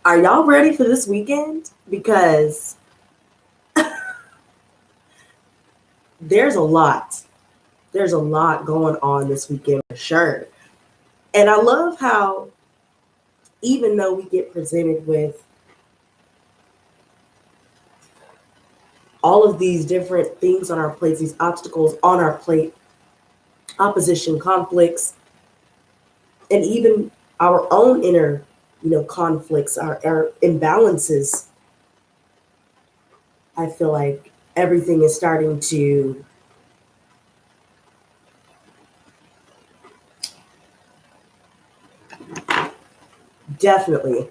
Are y'all ready for this weekend? Because there's a lot. There's a lot going on this weekend for sure. And I love how, even though we get presented with all of these different things on our plates, these obstacles on our plate, opposition, conflicts, and even our own inner, conflicts, our imbalances, I feel like everything is starting to definitely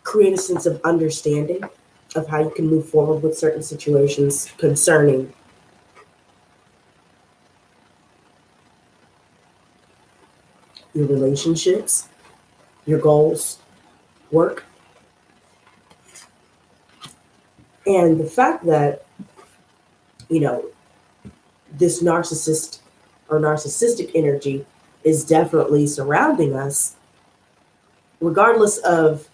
create a sense of understanding of how you can move forward with certain situations concerning your relationships, your goals, work. And the fact that, you know, this narcissist or narcissistic energy is definitely surrounding us, regardless of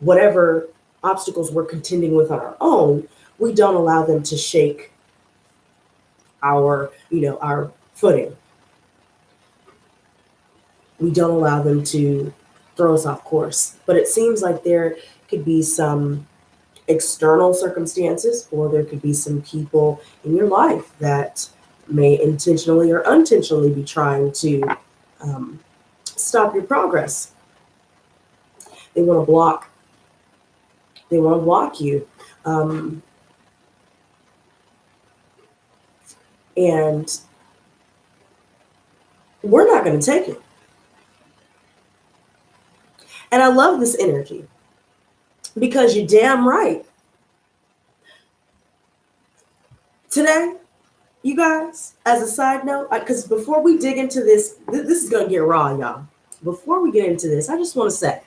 whatever obstacles we're contending with on our own, we don't allow them to shake our footing. We don't allow them to throw us off course. But it seems like there could be some external circumstances, or there could be some people in your life that may intentionally or unintentionally be trying to stop your progress. They want to block. They want to block you. And we're not going to take it. And I love this energy because you're damn right. Today, you guys, as a side note, because before we dig into this, this is going to get raw, y'all. Before we get into this, I just want to say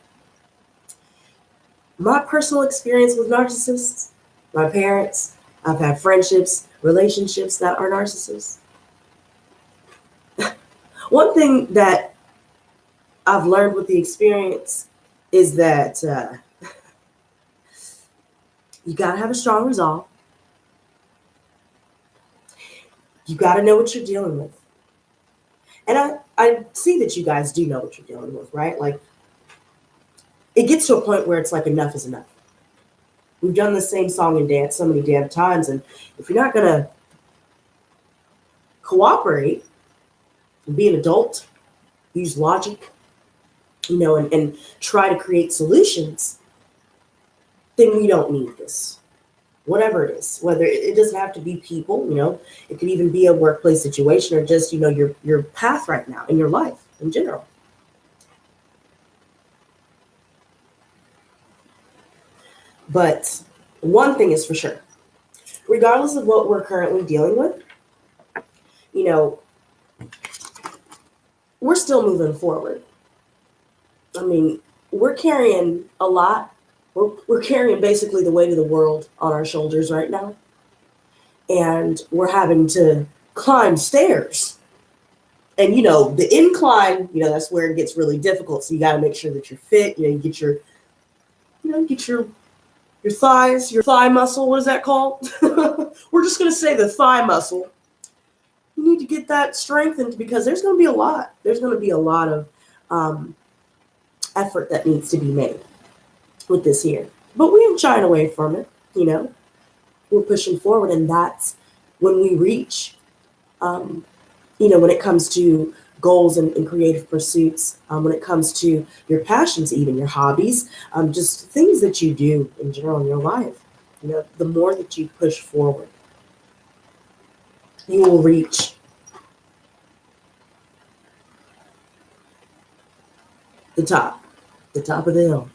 my personal experience with narcissists, my parents, I've had friendships, relationships that are narcissists. One thing that I've learned with the experience is that you got to have a strong resolve. You got to know what you're dealing with. And I see that you guys do know what you're dealing with, right? Like, it gets to a point where it's like enough is enough. We've done the same song and dance so many damn times. And if you're not going to cooperate and be an adult, use logic, and try to create solutions, then we don't need this. Whatever it is, whether it doesn't have to be people, it could even be a workplace situation or just, your path right now in your life in general. But one thing is for sure, regardless of what we're currently dealing with, we're still moving forward. I mean, we're carrying a lot. We're carrying basically the weight of the world on our shoulders right now. And we're having to climb stairs. And, the incline, that's where it gets really difficult. So you got to make sure that you're fit. You get your thighs, your thigh muscle. What is that called? We're just going to say the thigh muscle. You need to get that strengthened because there's going to be a lot. There's going to be a lot of effort that needs to be made with this here. But we ain't shying away from it, We're pushing forward, and that's when we reach, when it comes to goals and creative pursuits, when it comes to your passions, even your hobbies, just things that you do in general in your life. The more that you push forward, you will reach the top of the hill.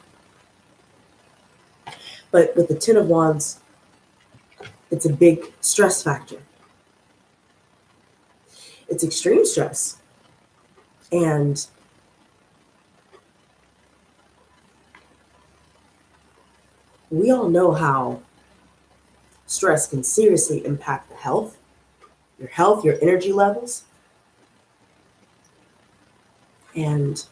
But with the Ten of Wands, it's a big stress factor. It's extreme stress. And we all know how stress can seriously impact the health, your energy levels. And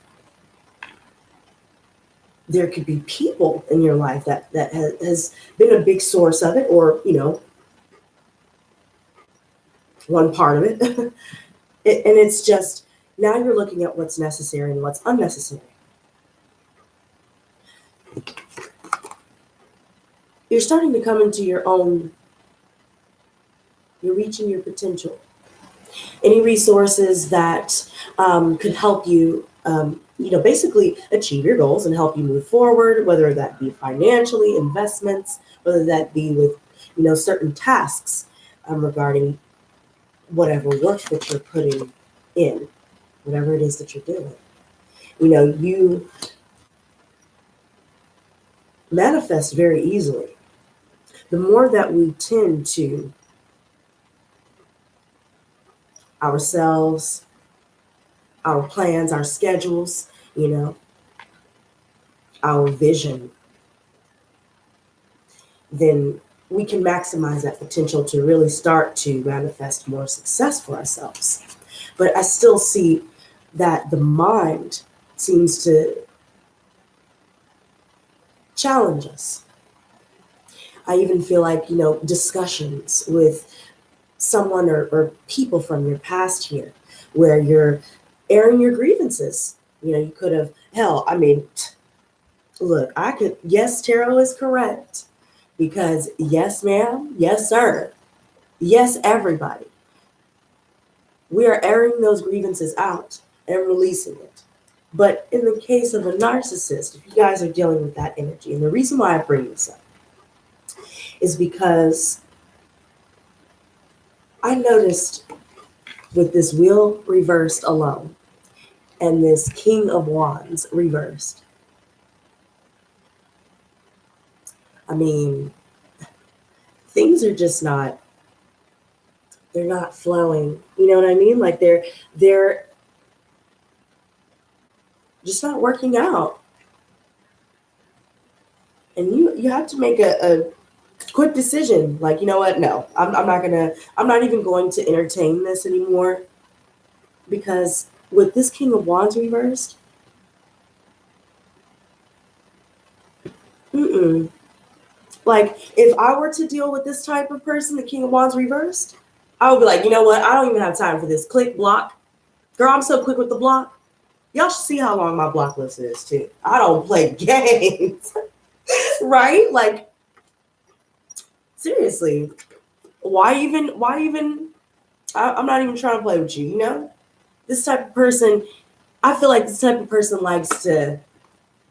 There could be people in your life that has been a big source of it, or, one part of it. And it's just, now you're looking at what's necessary and what's unnecessary. You're starting to come into your own, you're reaching your potential. Any resources that could help you, basically achieve your goals and help you move forward, whether that be financially, investments, whether that be with, certain tasks regarding whatever work that you're putting in, whatever it is that you're doing. You manifest very easily. The more that we tend to ourselves, our plans, our schedules, our vision, then we can maximize that potential to really start to manifest more success for ourselves. But I still see that the mind seems to challenge us. I even feel like, discussions with someone or people from your past here, where you're airing your grievances. You could have, hell, I mean, look, yes, tarot is correct, because yes, ma'am, yes, sir, yes, everybody. We are airing those grievances out and releasing it. But in the case of a narcissist, if you guys are dealing with that energy, and the reason why I bring this up is because I noticed with this wheel reversed alone and this King of Wands reversed, I mean, things are just they're not flowing. You know what I mean? Like they're just not working out. And you have to make a quick decision. Like, you know what? No, I'm not even going to entertain this anymore, because with this King of Wands reversed, like, if I were to deal with this type of person, the King of Wands reversed, I would be like, you know what? I don't even have time for this. Click, block. Girl, I'm so quick with the block. Y'all should see how long my block list is, too. I don't play games. Right? Like, seriously. Why even? I'm not even trying to play with you, This type of person, I feel like this type of person likes to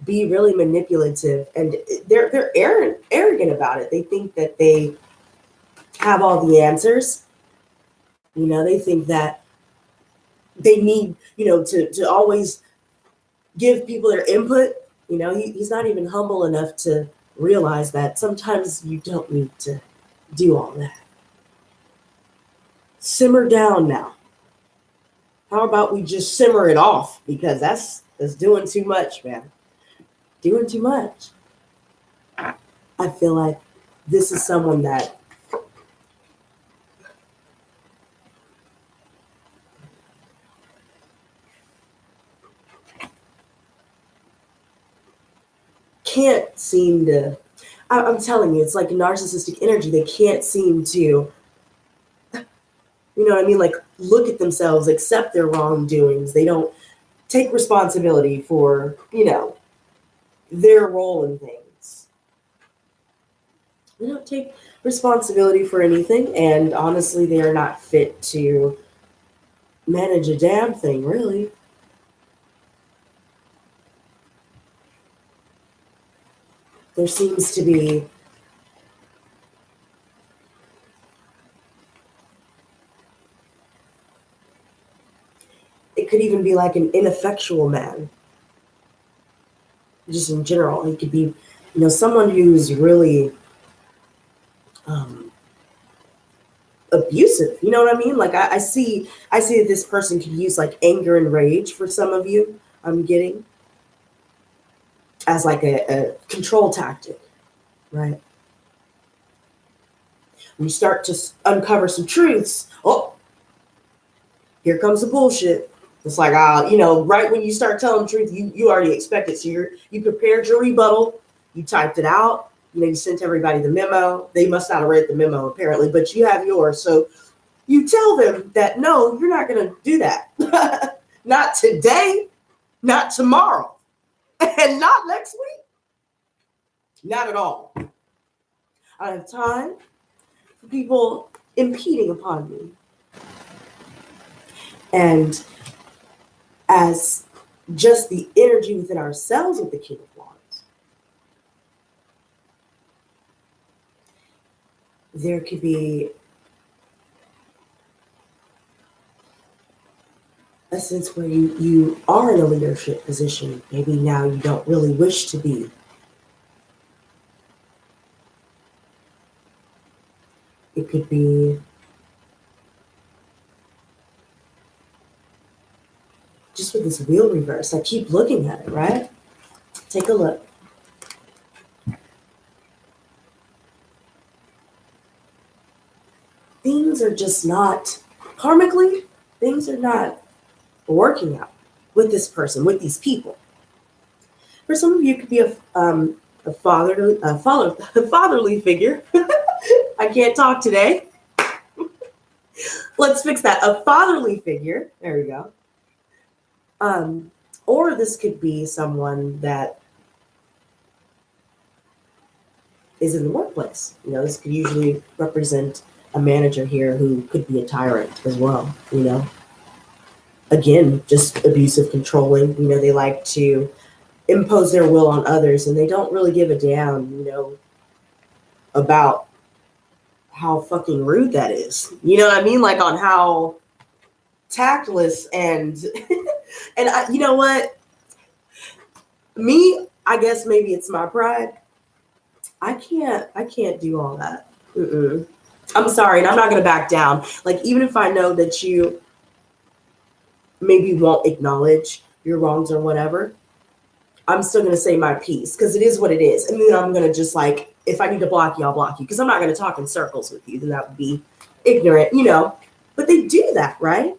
be really manipulative, and they're arrogant about it. They think that they have all the answers. They think that they need, to always give people their input. He's not even humble enough to realize that sometimes you don't need to do all that. Simmer down now. How about we just simmer it off? Because that's doing too much, man. Doing too much. I feel like this is someone that can't seem to, I'm telling you, it's like narcissistic energy. They can't seem to, like, look at themselves, accept their wrongdoings. They don't take responsibility for, their role in things. They don't take responsibility for anything, and honestly, they are not fit to manage a damn thing, really. There seems to be it could even be like an ineffectual man, just in general. He could be, someone who's really abusive. You know what I mean? Like, I see that this person could use like anger and rage for some of you. I'm getting as like a control tactic, right? When you start to uncover some truths, oh, here comes the bullshit. It's like, right when you start telling the truth, you already expect it. So you prepared your rebuttal, you typed it out, you sent everybody the memo. They must not have read the memo apparently, but you have yours. So you tell them that no, you're not going to do that. Not today, not tomorrow, and not next week. Not at all. I don't have time for people impeding upon me. And as just the energy within ourselves with the King of Wands, there could be a sense where you are in a leadership position. Maybe now you don't really wish to be. It could be just with this wheel reverse. I keep looking at it, right? Take a look. Things are just not, karmically, things are not working out with this person, with these people. For some of you, it could be a fatherly figure. I can't talk today. Let's fix that. A fatherly figure. There we go. Or this could be someone that is in the workplace. This could usually represent a manager here who could be a tyrant as well. Again, just abusive, controlling. They like to impose their will on others, and they don't really give a damn, about how fucking rude that is. You know what I mean? Like on how tactless and and you know what? Me, I guess maybe it's my pride. I can't do all that. I'm sorry, and I'm not gonna back down. Like even if I know that you maybe won't acknowledge your wrongs or whatever, I'm still gonna say my piece because it is what it is. And then I'm gonna just like, if I need to block you, I'll block you because I'm not gonna talk in circles with you. Then that would be ignorant, But they do that, right?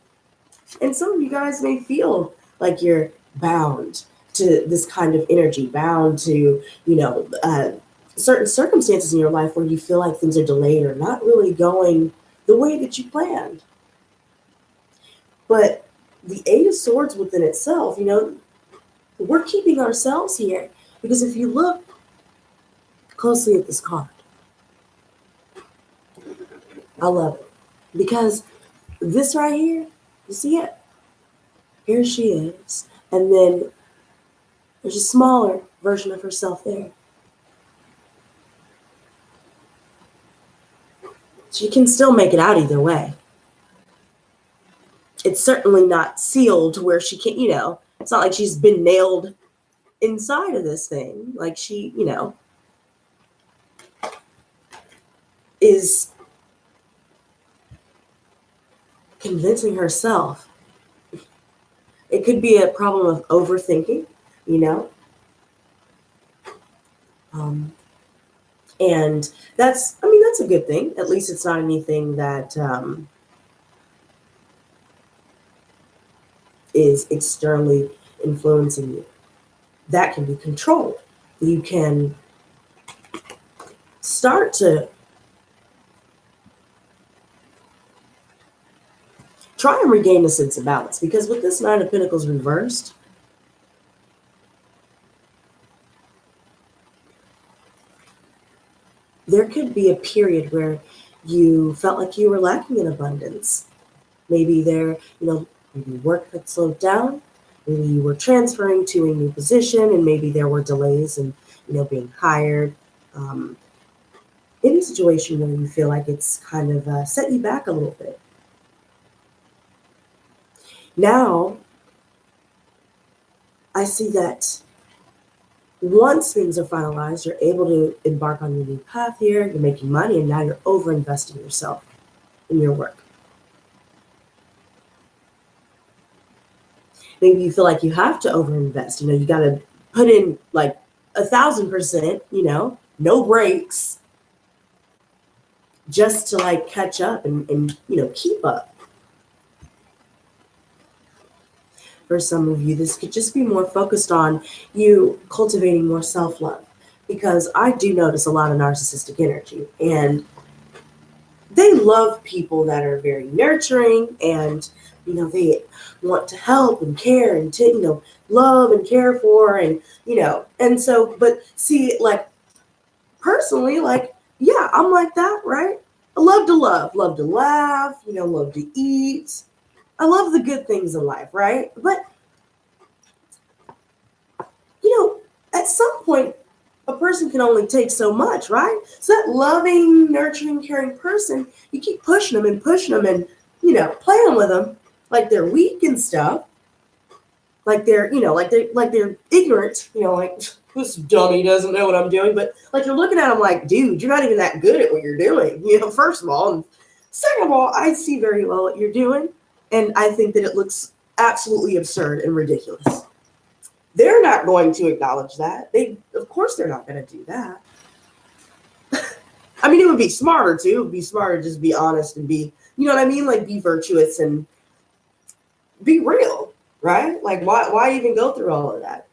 And some of you guys may feel like you're bound to this kind of energy, bound to, certain circumstances in your life where you feel like things are delayed or not really going the way that you planned. But the Eight of Swords within itself, we're keeping ourselves here. Because if you look closely at this card, I love it. Because this right here, you see it? Here she is. And then there's a smaller version of herself there. She can still make it out either way. It's certainly not sealed where she can't, it's not like she's been nailed inside of this thing. Like she, is convincing herself. It could be a problem of overthinking, and that's a good thing. At least it's not anything that is externally influencing you. That can be controlled. You can start to try and regain a sense of balance, because with this Nine of Pentacles reversed, there could be a period where you felt like you were lacking in abundance. Maybe maybe work had slowed down. Maybe you were transferring to a new position, and maybe there were delays in, being hired. Any situation where you feel like it's kind of set you back a little bit. Now, I see that once things are finalized, you're able to embark on your new path here. You're making money, and now you're over-investing yourself in your work. Maybe you feel like you have to over-invest. You got to put in like 1,000%, no breaks, just to like catch up and keep up. for some of you, this could just be more focused on you cultivating more self-love, because I do notice a lot of narcissistic energy, and they love people that are very nurturing, and they want to help and care and to love and care for, and and so, but see, like, personally, like, yeah, I'm like that, right? I love to love to laugh, love to eat. I love the good things in life, right? But at some point, a person can only take so much, right? So that loving, nurturing, caring person, you keep pushing them and playing with them like they're weak and stuff, like they're, like they're ignorant, like, this dummy doesn't know what I'm doing. But like, you're looking at them like, dude, you're not even that good at what you're doing, first of all. And second of all, I see very well what you're doing. And I think that it looks absolutely absurd and ridiculous. They're not going to acknowledge that. Of course, they're not going to do that. I mean, it would be smarter too. It would be smarter to just be honest and be, you know what I mean? Like, be virtuous and be real, right? Like, why even go through all of that?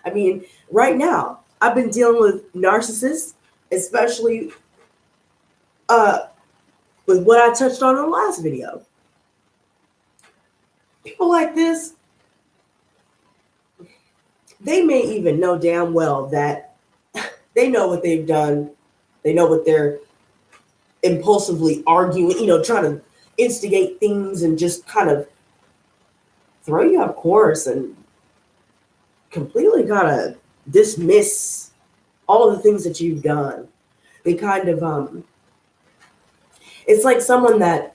I mean, right now, I've been dealing with narcissists, especially with what I touched on in the last video. People like this, they may even know damn well that they know what they've done. They know what they're impulsively arguing, trying to instigate things and just kind of throw you off course and completely kind of dismiss all of the things that you've done. They kind of, it's like someone that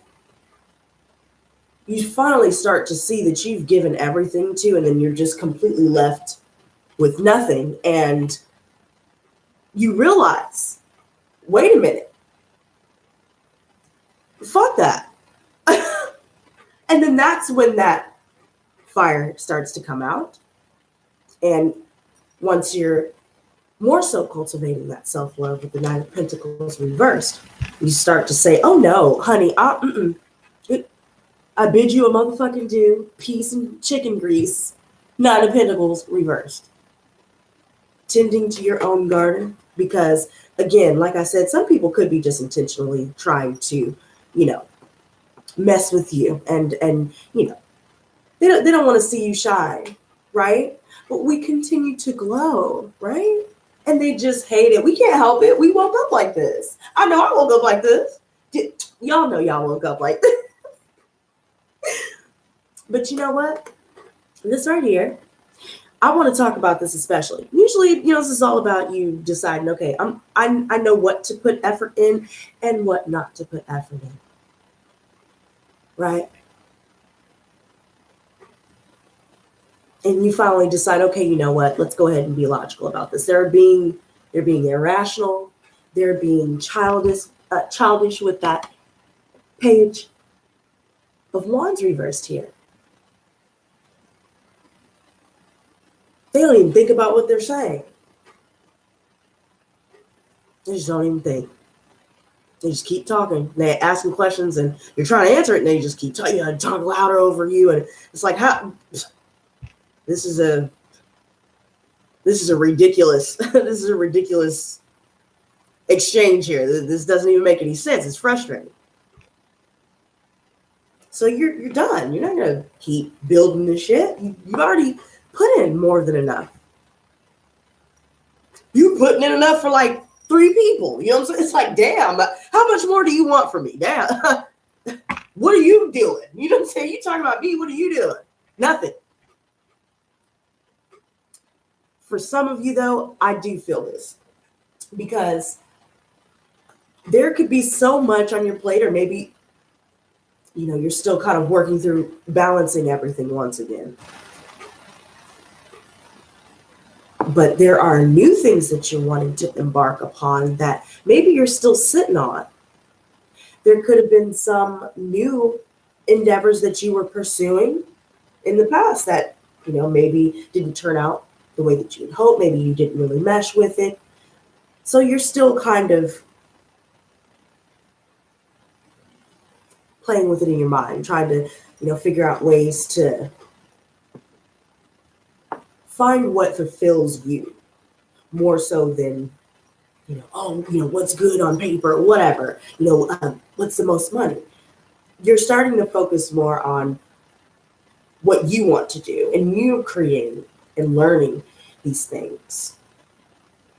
you finally start to see that you've given everything to, and then you're just completely left with nothing. And you realize, wait a minute, fuck that. And then that's when that fire starts to come out. And once you're more so cultivating that self-love with the Nine of Pentacles reversed, you start to say, oh no, honey, I bid you a motherfucking do, peace and chicken grease. Nine of Pentacles reversed. Tending to your own garden, because again, like I said, some people could be just intentionally trying to, mess with you, and they don't want to see you shine, right? But we continue to glow, right? And they just hate it. We can't help it. We woke up like this. I know I woke up like this. Y'all know y'all woke up like this. But you know what? This right here, I want to talk about this especially. Usually, this is all about you deciding, okay, I know what to put effort in and what not to put effort in. Right? And you finally decide, okay, you know what? Let's go ahead and be logical about this. They're being irrational. They're being childish with that Page of Wands reversed here. They don't even think about what they're saying. They just don't even think. They just keep talking. They ask them questions, and you're trying to answer it, and they just keep talking, talk louder over you, and it's like, how? This is a ridiculous. This is a ridiculous exchange here. This doesn't even make any sense. It's frustrating. So you're done. You're not gonna keep building this shit. You've already put in more than enough. You putting in enough for like 3 people. You know what I'm saying? It's like, damn, how much more do you want from me? Damn. What are you doing? You know what I'm saying? You talking about me, what are you doing? Nothing. For some of you though, I do feel this, because there could be so much on your plate, or maybe, you're still kind of working through balancing everything once again. But there are new things that you're wanting to embark upon that maybe you're still sitting on. There could have been some new endeavors that you were pursuing in the past that, maybe didn't turn out the way that you would hope. Maybe you didn't really mesh with it. So you're still kind of playing with it in your mind, trying to, figure out ways to find what fulfills you more so than, what's good on paper, or whatever, what's the most money. You're starting to focus more on what you want to do and you creating and learning these things.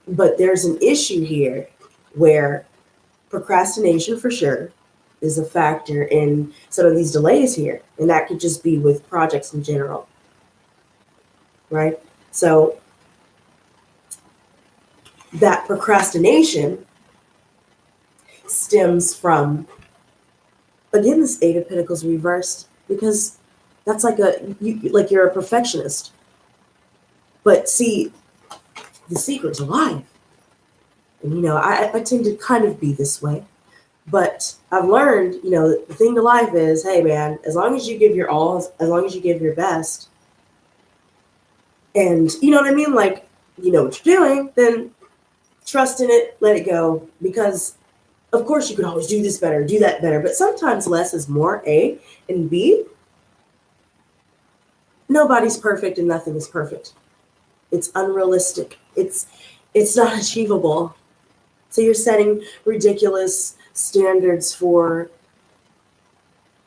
But there's an issue here where procrastination for sure is a factor in some of these delays here. And that could just be with projects in general, right? So that procrastination stems from, again, this Eight of Pentacles reversed, because that's like you're a perfectionist. But see, the secret's alive. And, I tend to kind of be this way. But I've learned, the thing to life is, hey, man, as long as you give your all, as long as you give your best, and you know what I mean? Like, you know what you're doing, then trust in it, let it go. Because, of course, you could always do this better, do that better. But sometimes less is more, A. And B, nobody's perfect and nothing is perfect. It's unrealistic. It's not achievable. So you're setting ridiculous standards for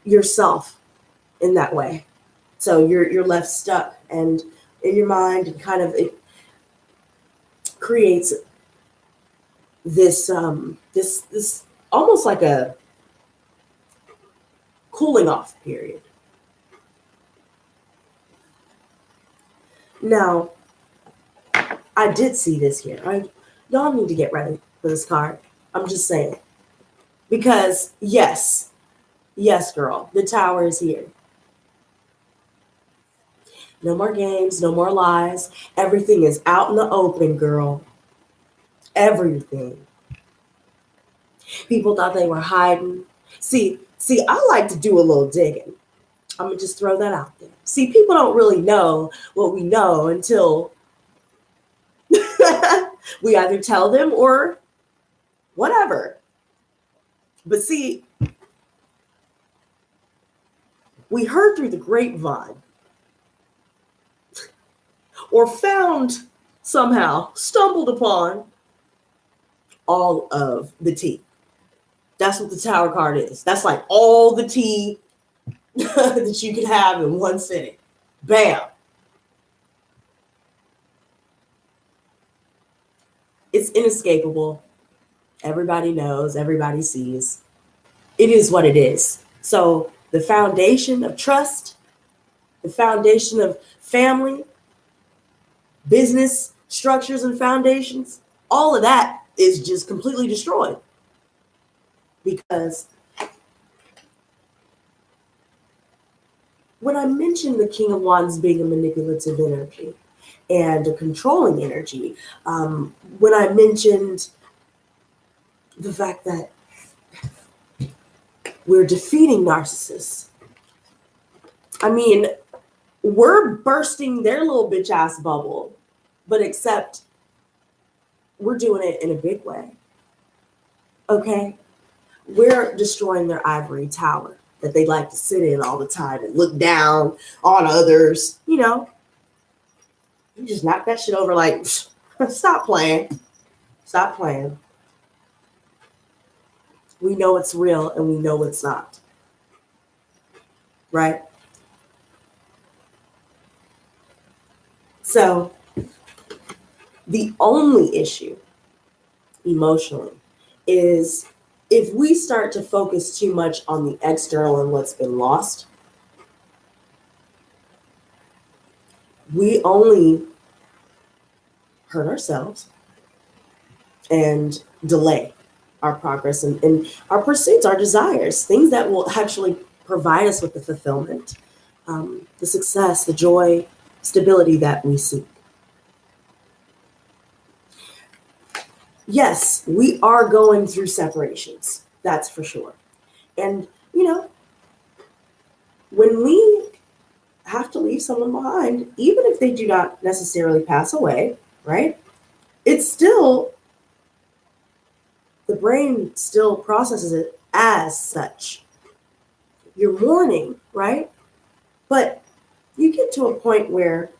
yourself in that way. So you're left stuck, and in your mind, it creates this this almost like a cooling off period. Now, I did see this here. Y'all need to get ready for this card. I'm just saying. Because yes, girl, the Tower is here. No more games, no more lies. Everything is out in the open, girl. Everything. People thought they were hiding. See, I like to do a little digging. I'm going to just throw that out there. See, people don't really know what we know until we either tell them or whatever. But see, we heard through the grapevine or found somehow, stumbled upon all of the tea. That's what the Tower card is. That's like all the tea that you can have in one sitting. Bam. It's inescapable. Everybody knows, everybody sees. It is what it is. So the foundation of trust, the foundation of family, business structures and foundations, all of that is just completely destroyed. Because when I mentioned the King of Wands being a manipulative energy and a controlling energy, when I mentioned the fact that we're defeating narcissists, I mean, we're bursting their little bitch ass bubble, but except we're doing it in a big way. Okay? We're destroying their ivory tower that they like to sit in all the time and look down on others. You just knock that shit over like, stop playing. Stop playing. We know it's real and we know it's not. Right? So the only issue emotionally is if we start to focus too much on the external and what's been lost, we only hurt ourselves and delay our progress and our pursuits, our desires, things that will actually provide us with the fulfillment, the success, the joy, stability that we seek. Yes, we are going through separations. That's for sure. And, when we have to leave someone behind, even if they do not necessarily pass away, right? It's still, the brain still processes it as such. You're mourning, right? But you get to a point where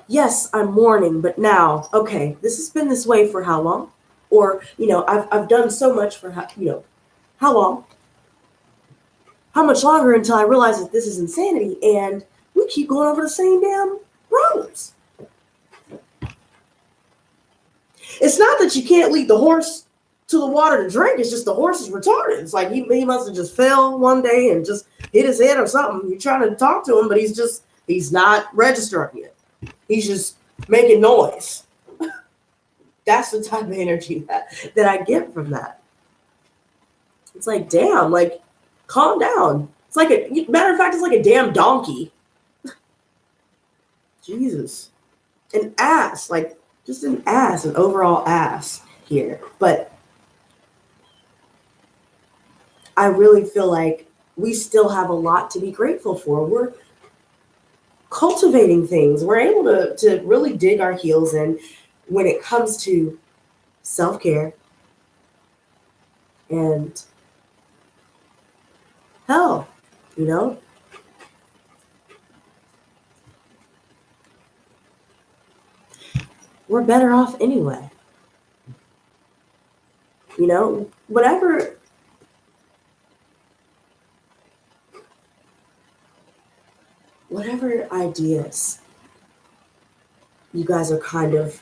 yes, I'm mourning, but now, okay, this has been this way for how long? Or, I've done so much for how long? How much longer until I realize that this is insanity and we keep going over the same damn roads? It's not that you can't lead the horse to the water to drink. It's just the horse is retarded. It's like he must have just fell one day and just hit his head or something. You're trying to talk to him, but he's not registering it. He's just making noise. That's the type of energy that I get from that. It's like, damn, like, calm down. It's like matter of fact, it's like a damn donkey. Jesus. An ass, like just an ass, an overall ass here. But I really feel like we still have a lot to be grateful for. We're cultivating things. We're able to really dig our heels in when it comes to self-care and hell, we're better off anyway. Whatever ideas you guys are kind of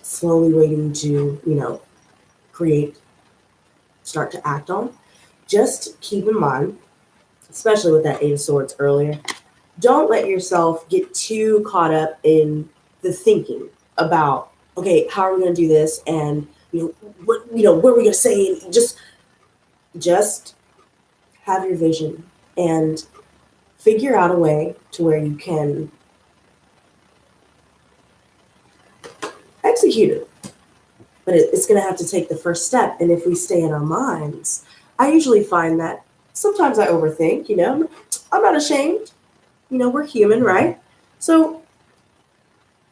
slowly waiting to, start to act on, just keep in mind, especially with that Eight of Swords earlier, don't let yourself get too caught up in the thinking about, okay, how are we going to do this? And, what are we going to say? And just have your vision and figure out a way to where you can execute it. But it's going to have to take the first step. And if we stay in our minds, I usually find that sometimes I overthink, I'm not ashamed. We're human, right? So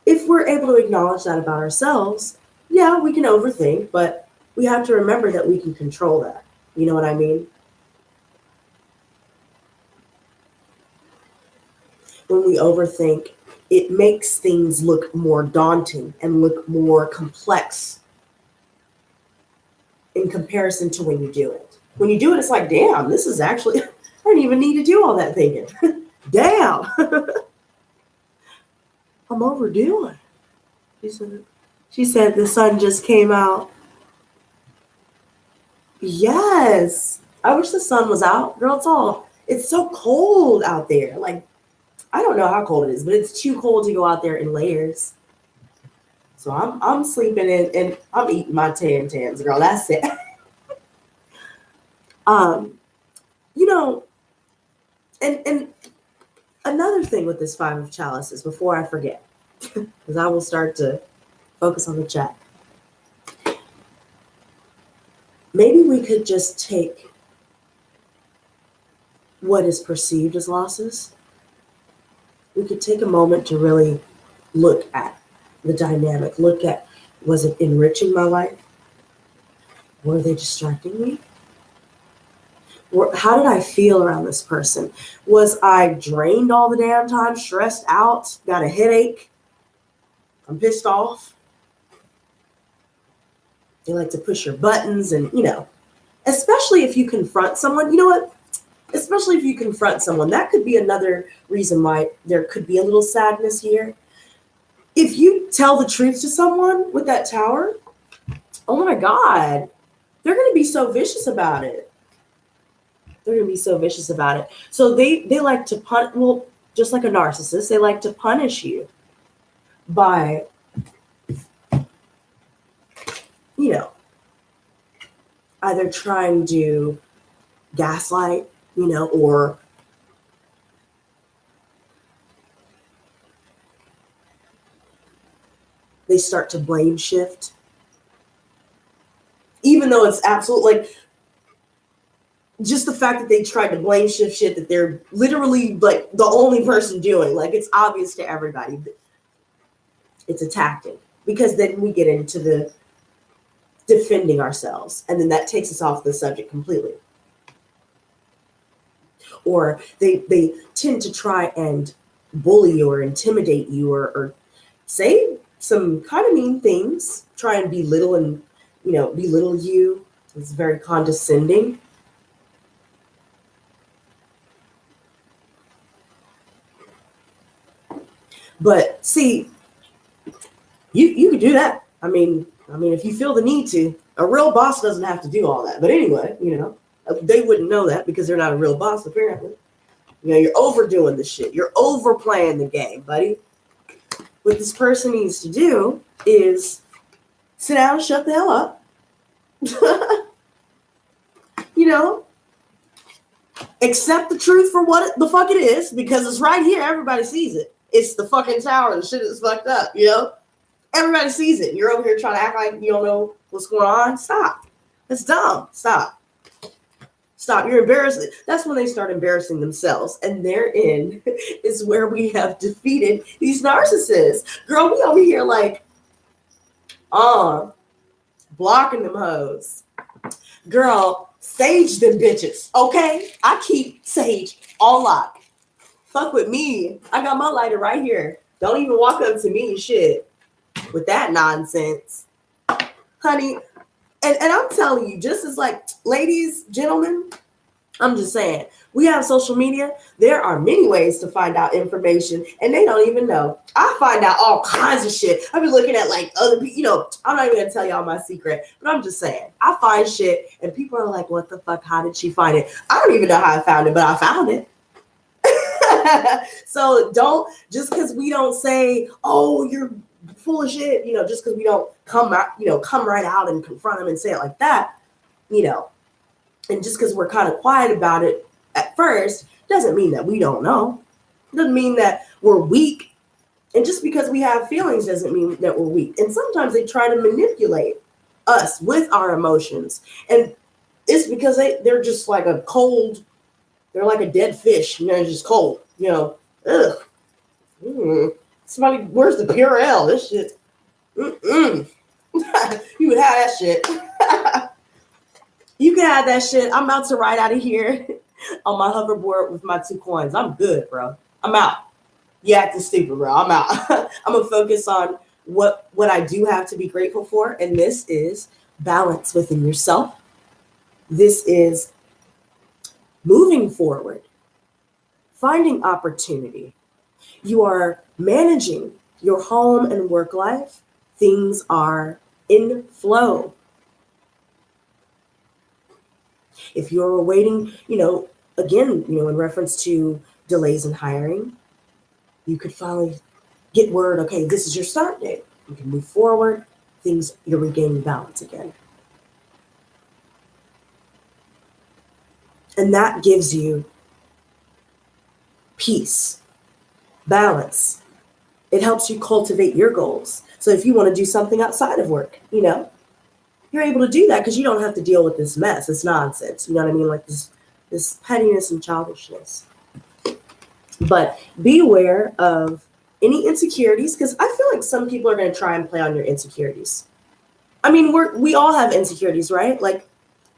if we're able to acknowledge that about ourselves, yeah, we can overthink, but we have to remember that we can control that. You know what I mean? When we overthink, it makes things look more daunting and look more complex in comparison to when you do it. When you do it, it's like, damn, this is actually, I didn't even need to do all that thinking. Damn. I'm overdoing. She said the sun just came out. Yes. I wish the sun was out. Girl, it's so cold out there. Like, I don't know how cold it is, but it's too cold to go out there in layers. So I'm sleeping in and I'm eating my Tans, girl. That's it. And another thing with this Five of Chalices, before I forget, because I will start to focus on the chat. Maybe we could just take what is perceived as losses. We could take a moment to really look at the dynamic, look at, was it enriching my life? Were they distracting me? How did I feel around this person? Was I drained all the damn time, stressed out, got a headache? I'm pissed off. They like to push your buttons and, especially if you confront someone, you know what? Especially if you confront someone, that could be another reason why there could be a little sadness here. If you tell the truth to someone with that tower, oh my God, they're going to be so vicious about it. So they like to just like a narcissist, they like to punish you by, either trying to gaslight, or they start to blame shift. Even though it's absolutely like, just the fact that they tried to blame shift shit that they're literally like the only person doing, like it's obvious to everybody. It's a tactic, because then we get into the defending ourselves, and then that takes us off the subject completely. Or they tend to try and bully you or intimidate you or say some kind of mean things, try and belittle and, belittle you. It's very condescending. But see, you could do that. I mean, if you feel the need to, a real boss doesn't have to do all that. But anyway, they wouldn't know that because they're not a real boss, apparently. You're overdoing the shit. You're overplaying the game, buddy. What this person needs to do is sit down and shut the hell up. Accept the truth for what the fuck it is, because it's right here. Everybody sees it. It's the fucking tower and shit is fucked up, Everybody sees it. You're over here trying to act like you don't know what's going on. Stop. It's dumb. Stop. You're embarrassed. That's when they start embarrassing themselves. And therein is where we have defeated these narcissists. Girl, we over here like, blocking them hoes. Girl, sage them bitches, okay? I keep sage on lock. Fuck with me. I got my lighter right here. Don't even walk up to me and shit with that nonsense. Honey, and I'm telling you, just as like, ladies, gentlemen, I'm just saying, we have social media. There are many ways to find out information, and they don't even know. I find out all kinds of shit. I've been looking at like other people, I'm not even gonna tell y'all my secret, but I'm just saying, I find shit, and people are like, what the fuck? How did she find it? I don't even know how I found it, but I found it. So don't, just because we don't say, oh, you're full of shit, just because we don't come right out and confront them and say it like that, and just because we're kind of quiet about it at first, doesn't mean that we don't know. Doesn't mean that we're weak. And just because we have feelings doesn't mean that we're weak. And sometimes they try to manipulate us with our emotions. And it's because they're just like they're like a dead fish, just cold, ugh. Somebody, where's the Purell? This shit. You would have that shit. You can have that shit. I'm about to ride out of here on my hoverboard with my 2 coins. I'm good, bro. I'm out. You acting stupid, bro. I'm out. I'm going to focus on what I do have to be grateful for. And this is balance within yourself. This is moving forward, finding opportunity. You are managing your home and work life. Things are in flow. If you're awaiting, again, in reference to delays in hiring, you could finally get word, okay, this is your start date. You can move forward. You're regaining balance again. And that gives you peace, balance. It helps you cultivate your goals. So if you want to do something outside of work, you're able to do that because you don't have to deal with this mess, this nonsense. You know what I mean? Like this pettiness and childishness. But be aware of any insecurities, because I feel like some people are going to try and play on your insecurities. I mean, we all have insecurities, right?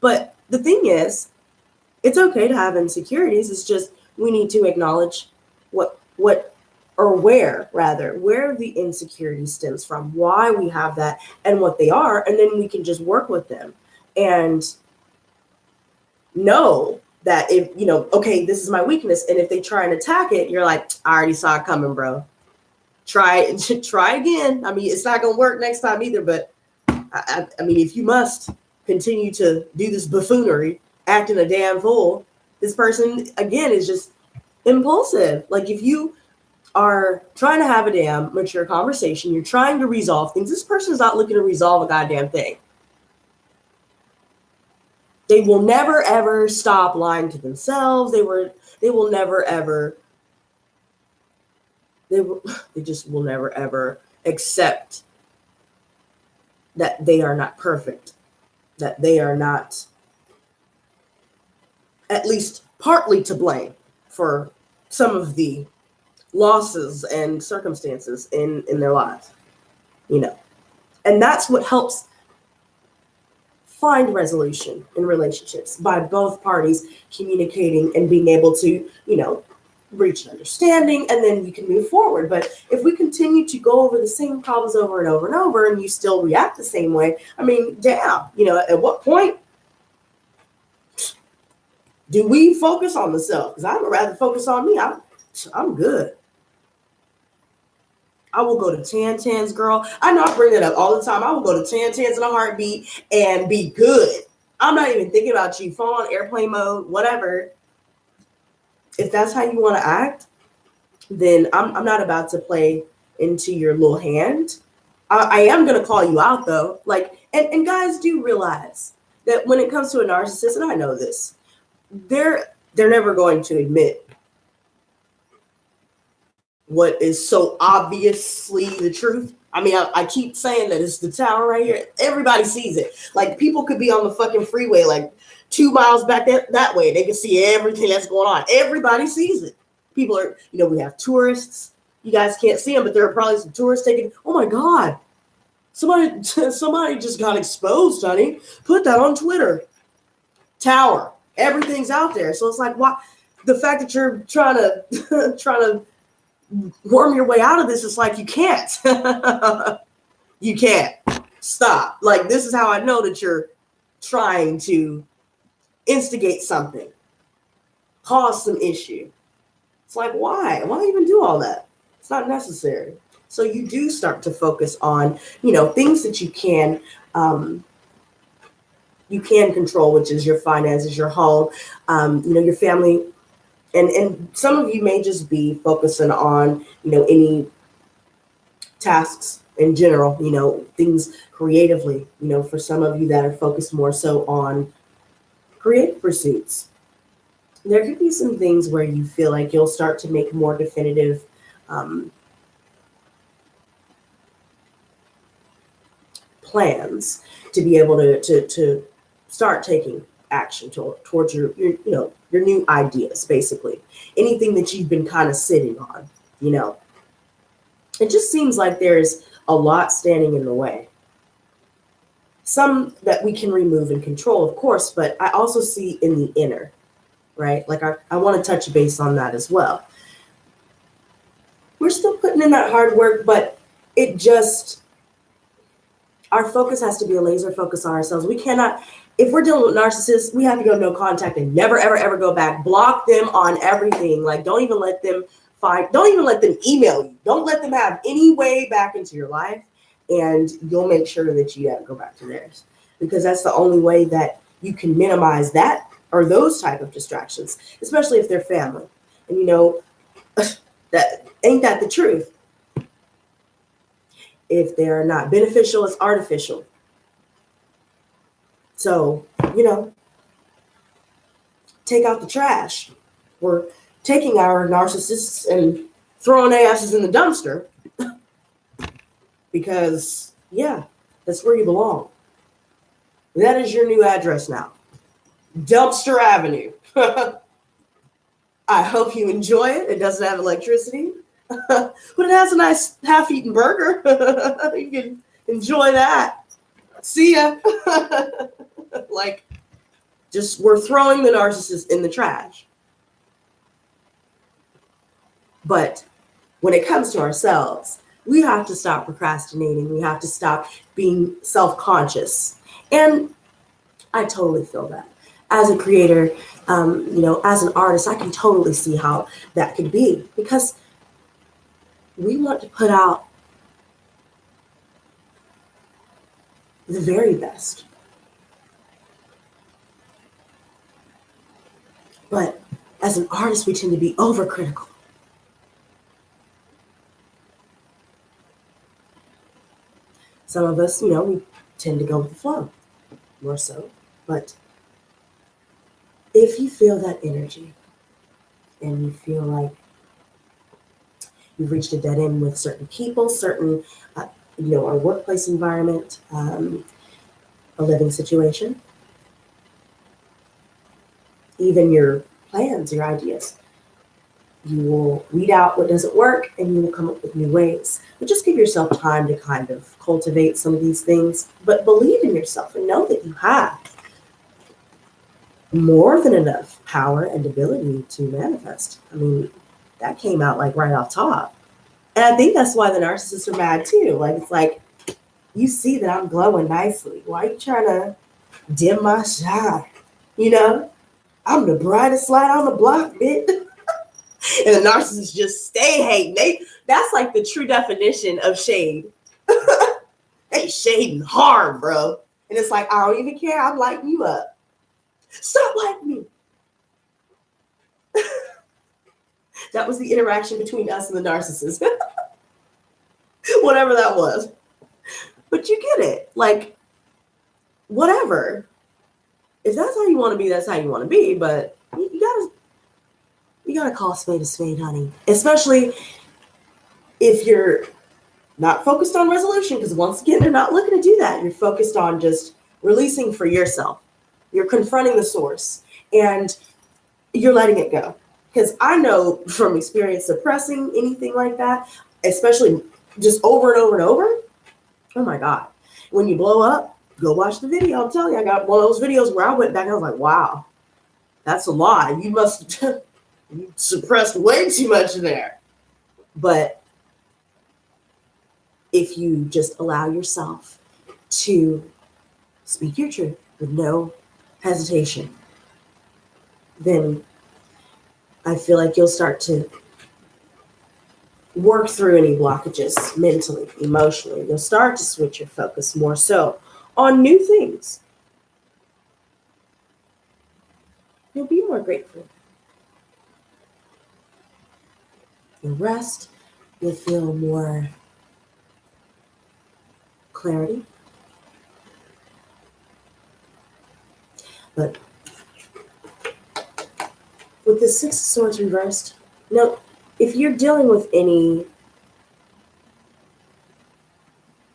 But the thing is, it's okay to have insecurities. It's just we need to acknowledge where the insecurity stems from, why we have that, and what they are, and then we can just work with them and know that if, okay, this is my weakness, and if they try and attack it, you're like, I already saw it coming, bro. Try again. I mean, it's not going to work next time either, but I mean, if you must continue to do this buffoonery, acting a damn fool, this person, again, is just impulsive. Like, if you are trying to have a damn mature conversation, you're trying to resolve things, this person's not looking to resolve a goddamn thing. They will never, ever stop lying to themselves. They just will never, ever accept that they are not perfect, that they are not at least partly to blame for some of the losses and circumstances in their lives, and that's what helps find resolution in relationships, by both parties communicating and being able to, reach an understanding, and then you can move forward. But if we continue to go over the same problems over and over and over, and you still react the same way, I mean, damn, at what point do we focus on the self? Because I would rather focus on me. I'm good. I will go to Tan-Tans, girl. I know I bring that up all the time. I will go to Tan-Tans in a heartbeat and be good. I'm not even thinking about you. Phone on airplane mode, whatever. If that's how you want to act, then I'm not about to play into your little hand. I am going to call you out, though. And guys do realize that when it comes to a narcissist, and I know this, they're never going to admit what is so obviously the truth. I mean, I keep saying that it's the tower right here. Everybody sees it. Like, people could be on the fucking freeway, like 2 miles back that way. They can see everything that's going on. Everybody sees it. People are, we have tourists. You guys can't see them, but there are probably some tourists taking, oh my God, somebody just got exposed, honey. Put that on Twitter. Tower. Everything's out there. So it's like, why? The fact that you're trying to worm your way out of this, is like, you can't. You can't. Stop. Like, this is how I know that you're trying to instigate something, cause some issue. It's like, why even do all that? It's not necessary. So you do start to focus on, things that you can control, which is your finances, your home, your family. And some of you may just be focusing on, any tasks in general, things creatively, for some of you that are focused more so on creative pursuits. There could be some things where you feel like you'll start to make more definitive plans to be able to start taking action towards your new ideas, basically. Anything that you've been kind of sitting on, It just seems like there's a lot standing in the way. Some that we can remove and control, of course, but I also see in the inner, right? Like, I want to touch base on that as well. We're still putting in that hard work, but our focus has to be a laser focus on ourselves. We cannot, if we're dealing with narcissists, we have to go no contact and never, ever, ever go back. Block them on everything. Like, don't even let them email you. Don't let them have any way back into your life, and you'll make sure that you don't go back to theirs, because that's the only way that you can minimize that or those type of distractions, especially if they're family. And that ain't that the truth. If they're not beneficial, it's artificial. So, take out the trash. We're taking our narcissists and throwing their asses in the dumpster because, that's where you belong. That is your new address now. Dumpster Avenue. I hope you enjoy it. It doesn't have electricity, but it has a nice half-eaten burger. You can enjoy that. See ya. We're throwing the narcissist in the trash. But when it comes to ourselves, we have to stop procrastinating. We have to stop being self-conscious. And I totally feel that. As a creator, as an artist, I can totally see how that could be, because we want to put out the very best. But as an artist, we tend to be overcritical. Some of us, we tend to go with the flow more so. But if you feel that energy and you feel like you've reached a dead end with certain people, certain, our workplace environment, a living situation, even your plans, your ideas, you will weed out what doesn't work and you will come up with new ways. But just give yourself time to kind of cultivate some of these things, but believe in yourself and know that you have more than enough power and ability to manifest. I mean, that came out like right off top. And I think that's why the narcissists are mad too. Like, it's like, you see that I'm glowing nicely. Why are you trying to dim my shine? You know, I'm the brightest light on the block, bitch. And the narcissists just stay hating. That's like the true definition of shade. They shading hard, bro. And it's like, I don't even care. I'm lighting you up. Stop lighting me. That was the interaction between us and the narcissist. Whatever that was. But you get it. Like, whatever. If that's how you want to be, that's how you want to be. But you gotta call a spade, honey. Especially if you're not focused on resolution, because once again, they're not looking to do that. You're focused on just releasing for yourself. You're confronting the source and you're letting it go. Because I know from experience, suppressing anything like that, especially just over and over and over, oh my God. When you blow up, go watch the video. I'm telling you, I got one of those videos where I went back and I was like, wow, that's a lie. You must you suppressed way too much there. But if you just allow yourself to speak your truth with no hesitation, then I feel like you'll start to work through any blockages mentally, emotionally. You'll start to switch your focus more so on new things. You'll be more grateful. You'll rest. You'll feel more clarity. But with the Six of Swords reversed, now, if you're dealing with any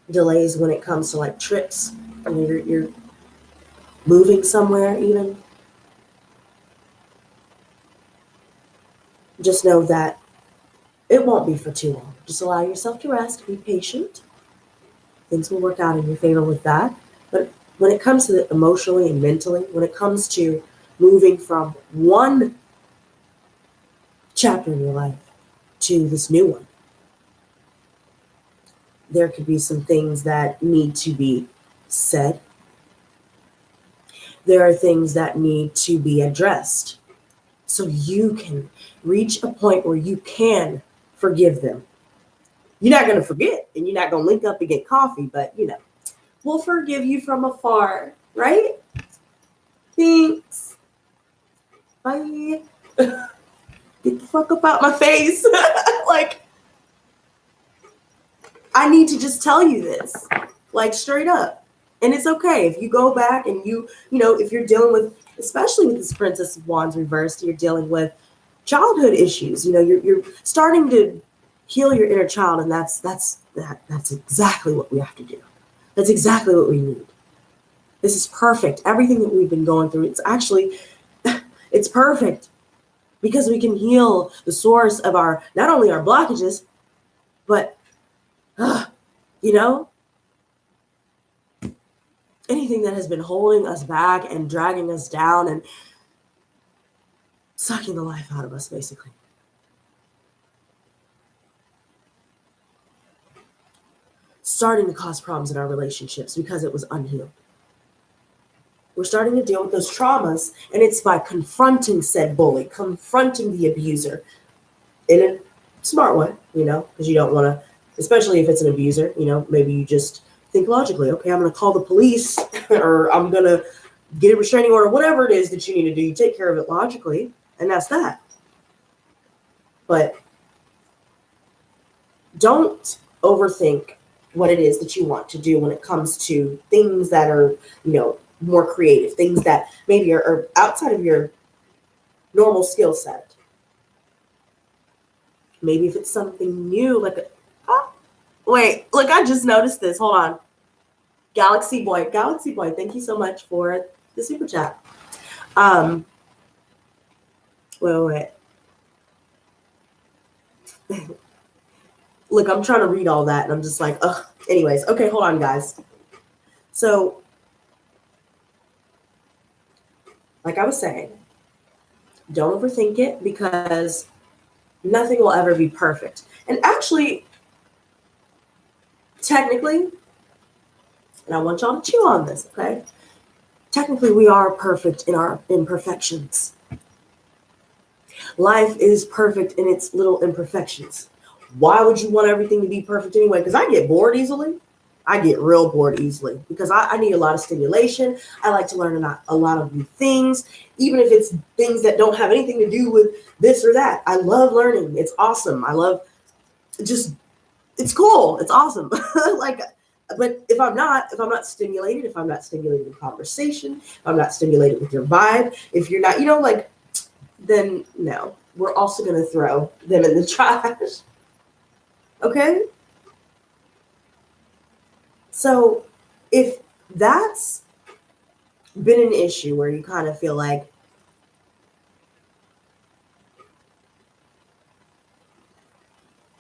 delays when it comes to like trips, I mean, you're moving somewhere even, just know that it won't be for too long. Just allow yourself to rest, be patient. Things will work out in your favor with that. But when it comes to emotionally and mentally, when it comes to moving from one chapter in your life to this new one, there could be some things that need to be said. There are things that need to be addressed so you can reach a point where you can forgive them. You're not going to forget and you're not going to link up and get coffee, but we'll forgive you from afar, right? Thanks. Bye. Get the fuck up out my face. Like, I need to just tell you this, like, straight up. And it's okay if you go back and if you're dealing with, especially with this Princess of Wands reversed, you're dealing with childhood issues. You're starting to heal your inner child, and that's exactly what we have to do. That's exactly what we need. This is perfect. Everything that we've been going through, it's perfect because we can heal the source of not only our blockages, but anything that has been holding us back and dragging us down and sucking the life out of us, basically. Starting to cause problems in our relationships because it was unhealed. We're starting to deal with those traumas, and it's by confronting said bully, confronting the abuser in a smart way, because you don't want to, especially if it's an abuser, maybe you just think logically, okay, I'm going to call the police or I'm going to get a restraining order, whatever it is that you need to do. You take care of it logically, and that's that. But don't overthink what it is that you want to do when it comes to things that are, more creative, things that maybe are outside of your normal skill set. Maybe if it's something new, like wait, look, I just noticed this. Hold on. Galaxy Boy, thank you so much for the super chat. Wait. Look, I'm trying to read all that and I'm just like, ugh. Anyways, okay, hold on, guys. So, like I was saying, don't overthink it because Nothing will ever be perfect. And actually, technically, and I want y'all to chew on this, okay? Technically, we are perfect in our imperfections. Life is perfect in its little imperfections. Why would you want everything to be perfect anyway? Because I get bored easily. I get real bored easily because I need a lot of stimulation. I like to learn a lot of new things, even if it's things that don't have anything to do with this or that. I love learning. It's awesome. I love just, it's cool. It's awesome. Like, but if I'm not stimulated, if I'm not stimulated in conversation, if I'm not stimulated with your vibe, if you're not, like, then no, we're also going to throw them in the trash. Okay? So if that's been an issue where you kind of feel like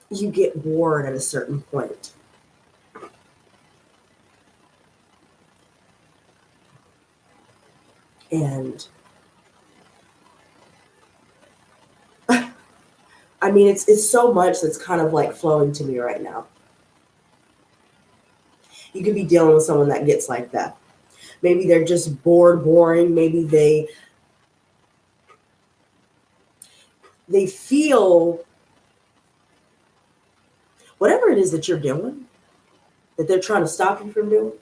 you get bored at a certain point, and I mean, it's so much that's kind of like flowing to me right now. You could be dealing with someone that gets like that. Maybe they're just bored, boring. Maybe they feel whatever it is that you're doing, that they're trying to stop you from doing.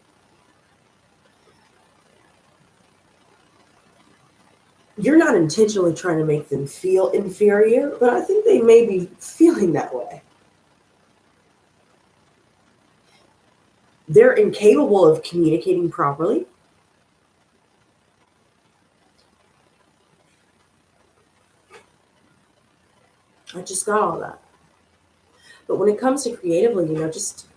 You're not intentionally trying to make them feel inferior, but I think they may be feeling that way. They're incapable of communicating properly. I just got all that. But when it comes to creatively, just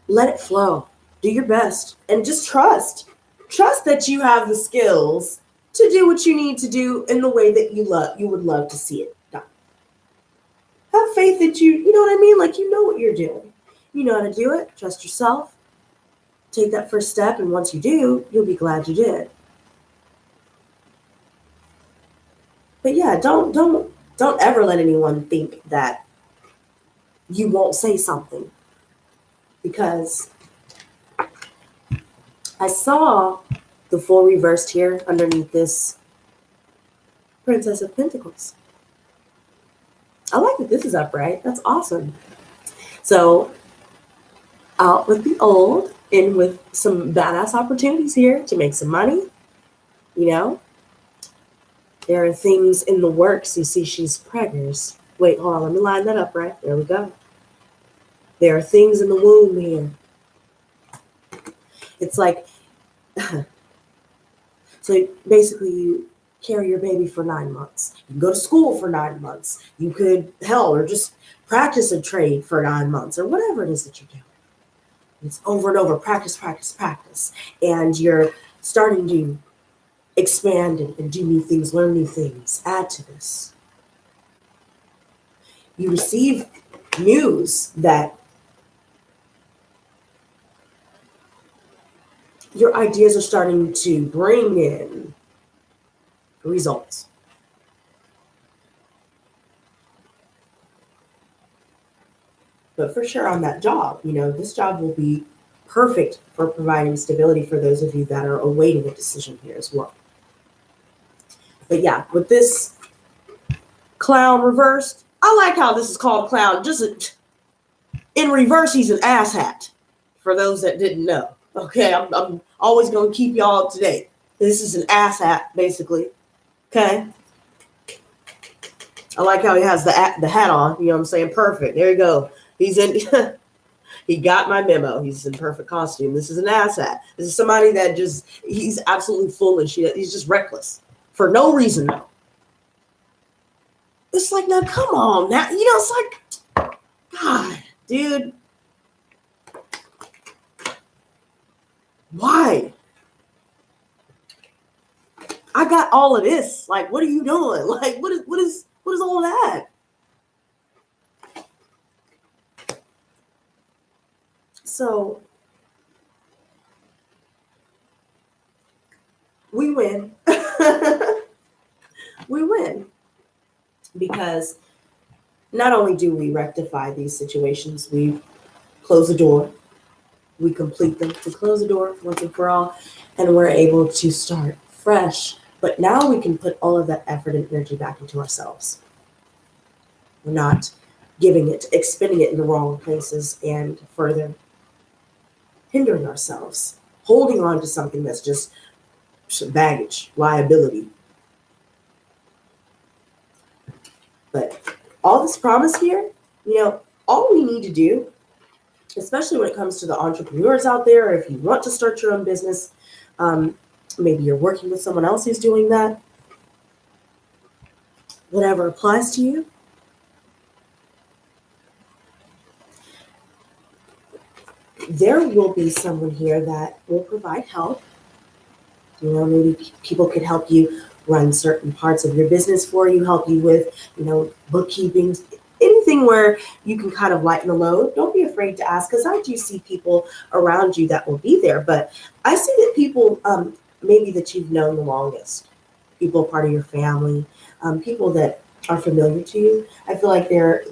let it flow. Do your best and just trust. Trust that you have the skills to do what you need to do in the way that you would love to see it done. Have faith that you know what I mean? Like, you know what you're doing. You know how to do it. Trust yourself. Take that first step, and once you do, you'll be glad you did. But yeah, don't ever let anyone think that you won't say something, because I saw the full reversed here underneath this Princess of Pentacles. I like that this is upright. That's awesome. So out with the old, in with some badass opportunities here to make some money. There are things in the works. You see, she's preggers. Wait, hold on. Let me line that up, right? There we go. There are things in the womb here. It's like, so basically you carry your baby for 9 months. You can go to school for 9 months. You could, hell, or just practice a trade for 9 months, or whatever it is that you're doing. It's over and over, practice, practice, practice. And you're starting to expand and do new things, learn new things, add to this. You receive news that your ideas are starting to bring in results. But for sure on that job, this job will be perfect for providing stability for those of you that are awaiting a decision here as well. But yeah, with this clown reversed, I like how this is called clown. Just in reverse, he's an asshat, for those that didn't know. Okay, I'm always going to keep y'all up to date. This is an asshat, basically. Okay. I like how he has the hat on. You know what I'm saying? Perfect. There you go. He's in. He got my memo. He's in perfect costume. This is an asshat. This is somebody that he's absolutely foolish. He's just reckless for no reason, though. It's like, now, come on. Now, it's like, God, dude. Why? I got all of this. Like, what are you doing? Like, what is all that? So we win. We win. because not only do we rectify these situations, we close the door, we complete them to close the door once and for all, and we're able to start fresh. But now we can put all of that effort and energy back into ourselves. We're not giving it, expending it in the wrong places and further hindering ourselves, holding on to something that's just baggage, liability. But all this promise here, all we need to do, especially when it comes to the entrepreneurs out there, or if you want to start your own business, maybe you're working with someone else who's doing that, whatever applies to you, there will be someone here that will provide help. Maybe people could help you run certain parts of your business for you, help you with, bookkeeping, anything where you can kind of lighten the load. Don't be afraid to ask, because I do see people around you that will be there. But I see that people, maybe that you've known the longest, people part of your family, people that are familiar to you. I feel like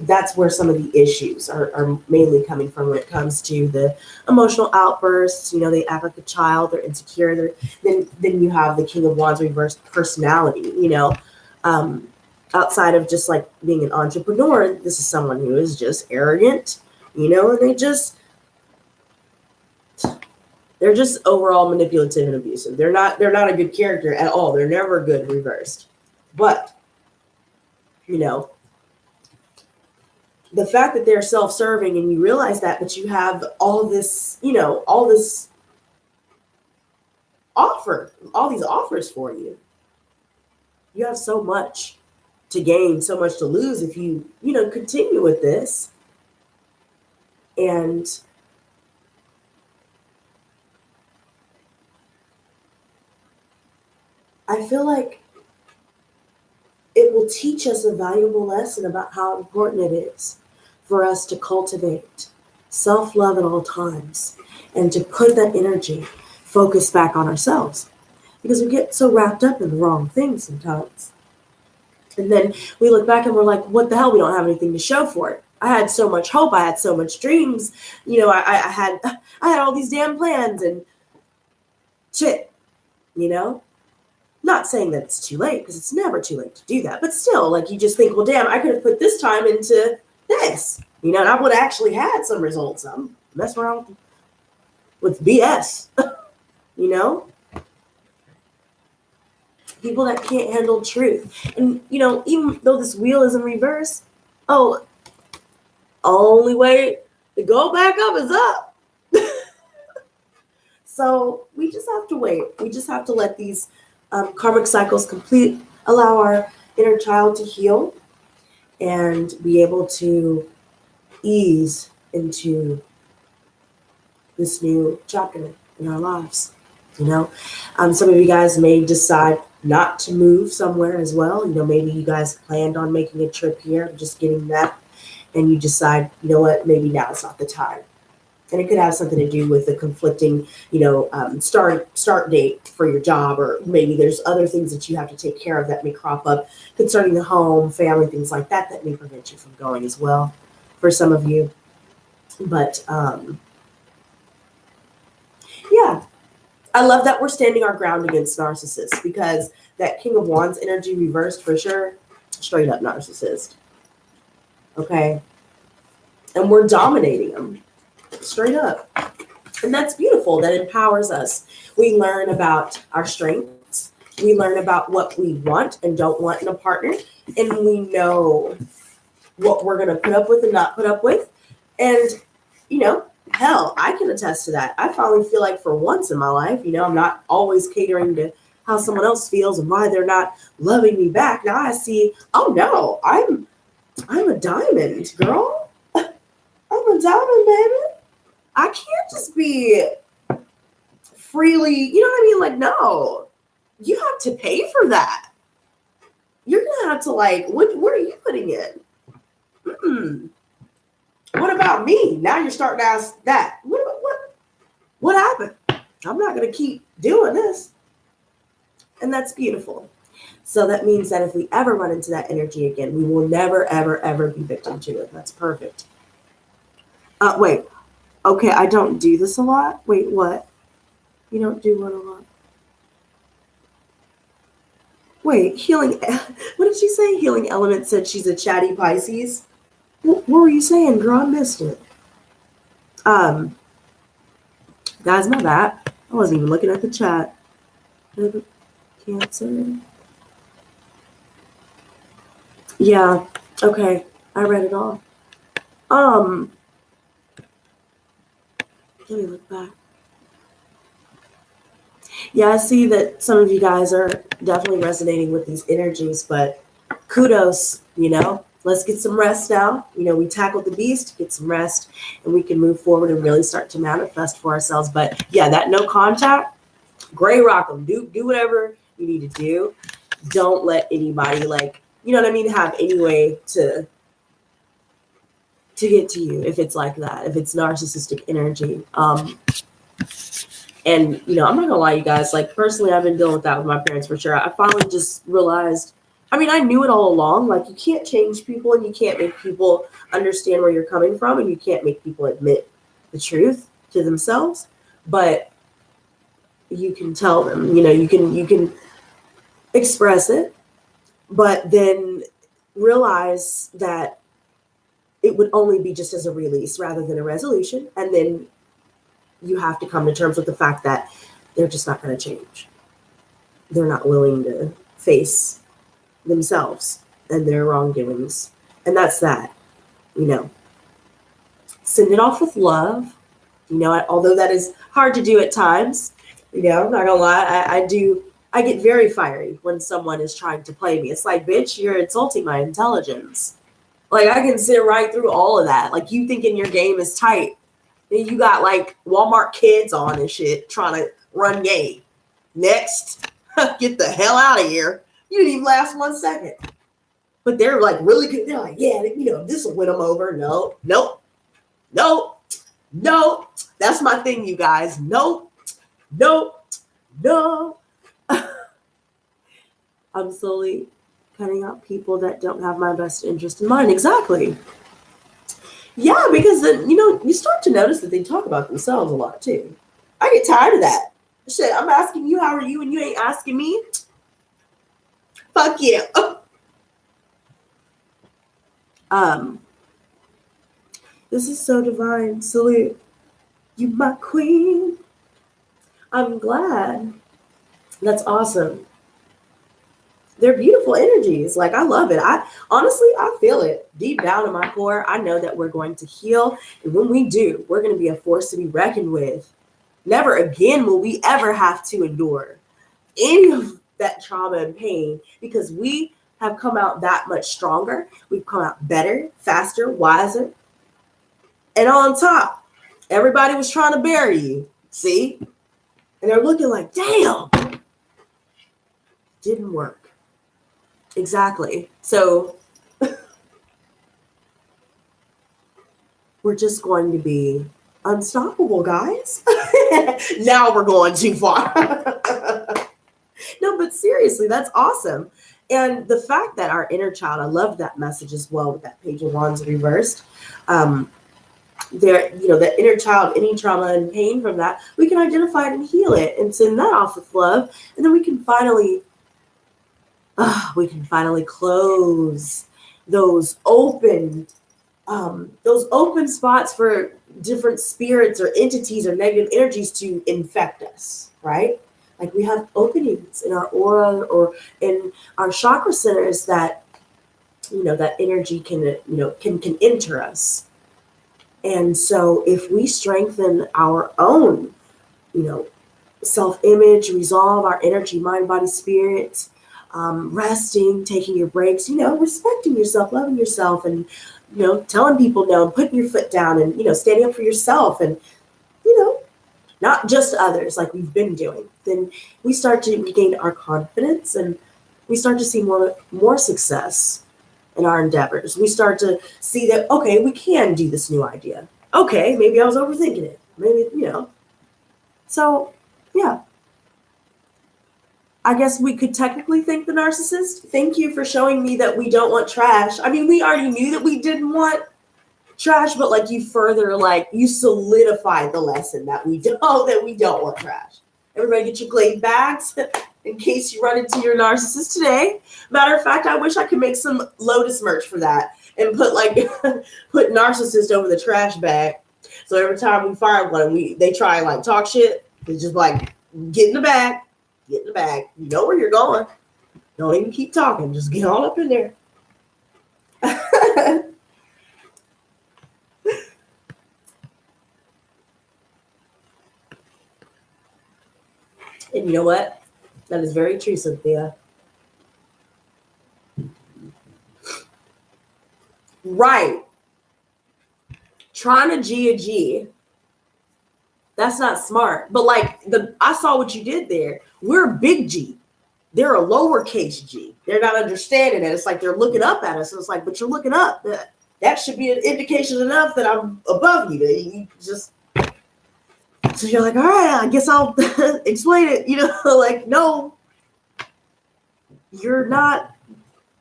that's where some of the issues are mainly coming from when it comes to the emotional outbursts. They act like a child, they're insecure. Then you have the King of Wands reversed personality, outside of just like being an entrepreneur, this is someone who is just arrogant, and they're just overall manipulative and abusive. They're not a good character at all. They're never good reversed. But the fact that they're self-serving and you realize that, but you have all this all these offers for you. You have so much to gain, so much to lose if you, continue with this. And I feel like it will teach us a valuable lesson about how important it is for us to cultivate self-love at all times and to put that energy focused back on ourselves, because we get so wrapped up in the wrong things sometimes. And then we look back and we're like, what the hell? We don't have anything to show for it. I had so much hope. I had so much dreams. I had all these damn plans and shit, Not saying that it's too late, because it's never too late to do that. But still, like, you just think, well, damn, I could have put this time into this, and I would have actually had some results. I'm messing around with BS, People that can't handle truth. And, even though this wheel is in reverse, only way to go back up is up. So we just have to wait. We just have to let these karmic cycles complete, allow our inner child to heal and be able to ease into this new chapter in our lives. Some of you guys may decide not to move somewhere as well. Maybe you guys planned on making a trip here, just getting that, and you decide, what, maybe now is not the time. And it could have something to do with the conflicting, start date for your job, or maybe there's other things that you have to take care of that may crop up concerning the home, family, things like that may prevent you from going as well for some of you. But yeah, I love that we're standing our ground against narcissists, because that King of Wands energy reversed for sure, straight up narcissist. Okay. And we're dominating them. Straight up. And that's beautiful. That empowers us. We learn about our strengths. We learn about what we want and don't want in a partner. And we know what we're going to put up with and not put up with. And, hell, I can attest to that. I finally feel like for once in my life, I'm not always catering to how someone else feels and why they're not loving me back. Now I see, oh no, I'm a diamond, girl. I'm a diamond, baby. I can't just be freely, you know what I mean? Like, no, you have to pay for that. You're going to have to, like, what are you putting in? What about me? Now you're starting to ask that. What happened? I'm not going to keep doing this. And that's beautiful. So that means that if we ever run into that energy again, we will never, ever, ever be victim to it. That's perfect. Wait. Okay, I don't do this a lot. Wait, what? You don't do what a lot? Wait, healing. What did she say? Healing Element said she's a chatty Pisces. What were you saying, girl? I missed it. Guys, my bad. I wasn't even looking at the chat. Cancer. Yeah. Okay. I read it all. Let me look back. Yeah, I see that some of you guys are definitely resonating with these energies, but kudos, let's get some rest now. We tackled the beast, get some rest, and we can move forward and really start to manifest for ourselves. But yeah, that no contact, gray rock them. Do whatever you need to do. Don't let anybody have any way to get to you if it's like that, if it's narcissistic energy. And, I'm not gonna lie, you guys, like personally, I've been dealing with that with my parents for sure. I finally just realized, I knew it all along, like you can't change people and you can't make people understand where you're coming from and you can't make people admit the truth to themselves, but you can tell them, you can express it, but then realize that it would only be just as a release rather than a resolution. And then you have to come to terms with the fact that they're just not going to change. They're not willing to face themselves and their wrongdoings. And that's that, Send it off with love. Although that is hard to do at times, I'm not going to lie. I get very fiery when someone is trying to play me. It's like, bitch, you're insulting my intelligence. Like, I can sit right through all of that. Like, you thinking your game is tight. Then you got like Walmart kids on and shit trying to run game. Next, get the hell out of here. You didn't even last 1 second. But they're like really good. They're like, yeah, this will win them over. No. That's my thing, you guys. No. I'm slowly cutting out people that don't have my best interest in mind. Exactly. Yeah, because then, you start to notice that they talk about themselves a lot too. I get tired of that. Shit, I'm asking you, how are you? And you ain't asking me. Fuck you. This is so divine. Salute. You my queen. I'm glad. That's awesome. They're beautiful energies. Like, I love it. I feel it deep down in my core. I know that we're going to heal. And when we do, we're going to be a force to be reckoned with. Never again will we ever have to endure any of that trauma and pain, because we have come out that much stronger. We've come out better, faster, wiser. And on top, everybody was trying to bury you. See? And they're looking like, damn, didn't work. Exactly. So we're just going to be unstoppable, guys. Now we're going too far. No, but seriously, that's awesome. And the fact that our inner child, I love that message as well with that Page of Wands reversed. That inner child, any trauma and pain from that, we can identify it and heal it and send that off with love. And then we can finally close those open spots for different spirits or entities or negative energies to infect us, right? Like, we have openings in our aura or in our chakra centers that, that energy can enter us. And so if we strengthen our own, self-image, resolve our energy, mind, body, spirit, resting, taking your breaks, respecting yourself, loving yourself, and, telling people no, and putting your foot down and, standing up for yourself and, not just others like we've been doing, then we start to regain our confidence and we start to see more success in our endeavors. We start to see that, okay, we can do this new idea. Okay, maybe I was overthinking it. Maybe, So, yeah. I guess we could technically thank the narcissist. Thank you for showing me that we don't want trash. I mean, we already knew that we didn't want trash, but like you further, like you solidify the lesson that we don't want trash. Everybody get your Glade bags in case you run into your narcissist today. Matter of fact, I wish I could make some Lotus merch for that and put like put narcissist over the trash bag. So every time we find one, they try and like talk shit, they just like get in the bag, get in the bag. You know where you're going. Don't even keep talking. Just get all up in there. And you know what? That is very true, Cynthia. Right. Trying to G a G. That's not smart. But like I saw what you did there. We're a big G. They're a lowercase G. They're not understanding it. It's like they're looking up at us. And it's like, but you're looking up. That should be an indication enough that I'm above you. You just, so you're like, all right, I guess I'll explain it. You know, like, no, you're not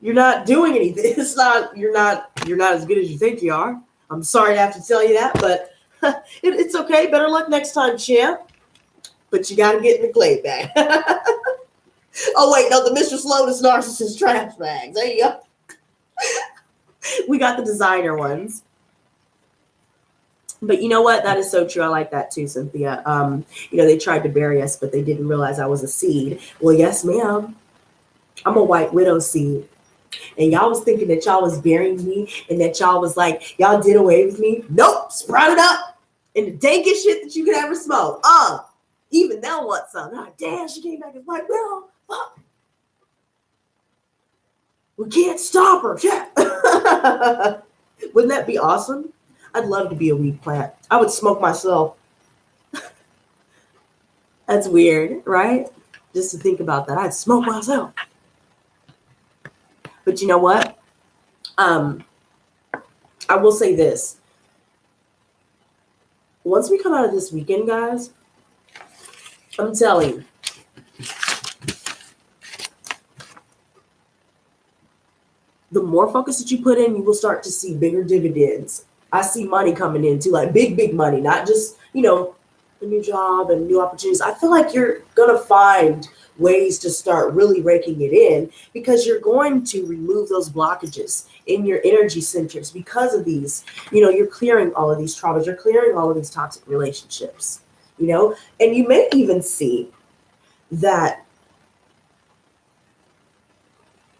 doing anything. It's not, you're not as good as you think you are. I'm sorry to have to tell you that, but it's okay. Better luck next time, champ. But you got to get in the Glade bag. Oh, wait, no, the Mistress Lotus Narcissist trash bags. There you go. We got the designer ones. But you know what? That is so true. I like that too, Cynthia. You know, they tried to bury us, but they didn't realize I was a seed. Well, yes, ma'am. I'm a white widow seed. And y'all was thinking that y'all was burying me and that y'all was like, y'all did away with me. Nope, sprouted up in the dankest shit that you could ever smoke. Even they'll want some. Like, damn, she came back as white widow. Fuck. We can't stop her. Yeah. Wouldn't that be awesome? I'd love to be a weed plant. I would smoke myself. That's weird, right? Just to think about that. I'd smoke myself. But you know what? I will say this. Once we come out of this weekend, guys, I'm telling you, the more focus that you put in, you will start to see bigger dividends. I see money coming in too, like big money, not just, you know, a new job and new opportunities. I feel like you're going to find ways to start really raking it in because you're going to remove those blockages in your energy centers because of these. You know, you're clearing all of these traumas. You're clearing all of these toxic relationships, you know, and you may even see that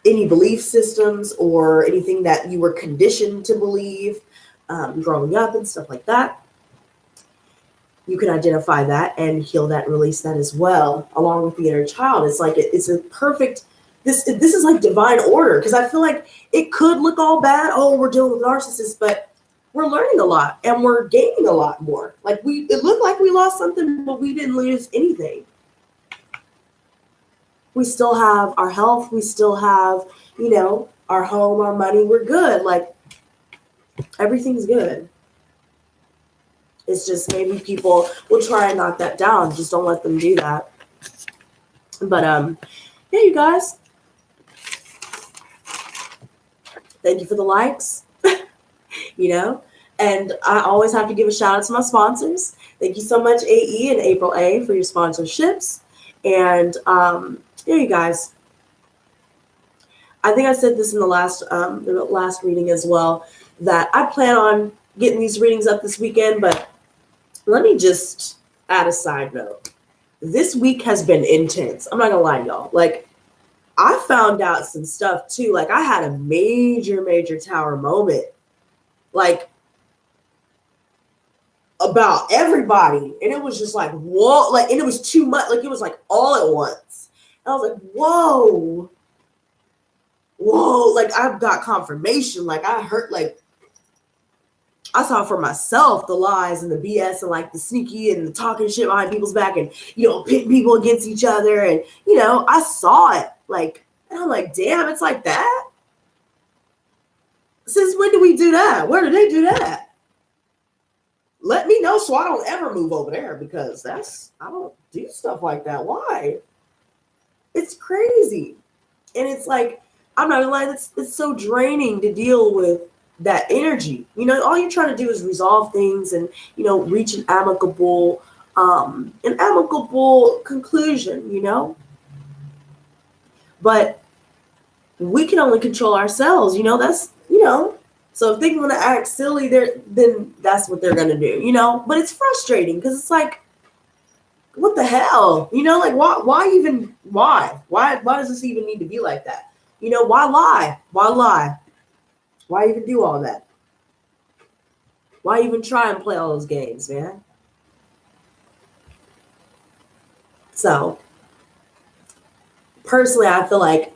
any belief systems or anything that you were conditioned to believe growing up and stuff like that, you can identify that and heal that and release that as well, along with the inner child. It's like it's a perfect, this is like divine order, because I feel like it could look all bad. Oh, we're dealing with narcissists, but we're learning a lot and we're gaining a lot more. Like it looked like we lost something, but we didn't lose anything. We still have our health. We still have, you know, our home, our money. We're good. Like everything's good. It's just maybe people will try and knock that down. Just don't let them do that. But yeah, you guys. Thank you for the likes. You know, and I always have to give a shout out to my sponsors. Thank you so much, AE and April A, for your sponsorships. And yeah, you guys. I think I said this in the last reading as well, that I plan on getting these readings up this weekend, but let me just add a side note. This week has been intense. I'm not gonna lie, y'all. Like, I found out some stuff too. Like, I had a major tower moment, like, about everybody. And it was just like, whoa, like, and it was too much. Like, it was like all at once. And I was like, whoa, like, I've got confirmation. Like, I heard, like, I saw for myself the lies and the BS and like the sneaky and the talking shit behind people's back and, you know, pit people against each other. And, you know, I saw it, like, and I'm like, damn, it's like that. Since when do we do that? Where do they do that? Let me know so I don't ever move over there, because I don't do stuff like that. Why? It's crazy. And it's like, I'm not gonna lie, it's so draining to deal with that energy. All you're trying to do is resolve things and, reach an amicable conclusion. But we can only control ourselves. So if they want to act silly, then that's what they're gonna do. But it's frustrating because it's like, what the hell? Like, why does this even need to be like that? Why lie? Why even do all that? Why even try and play all those games, man? So personally, I feel like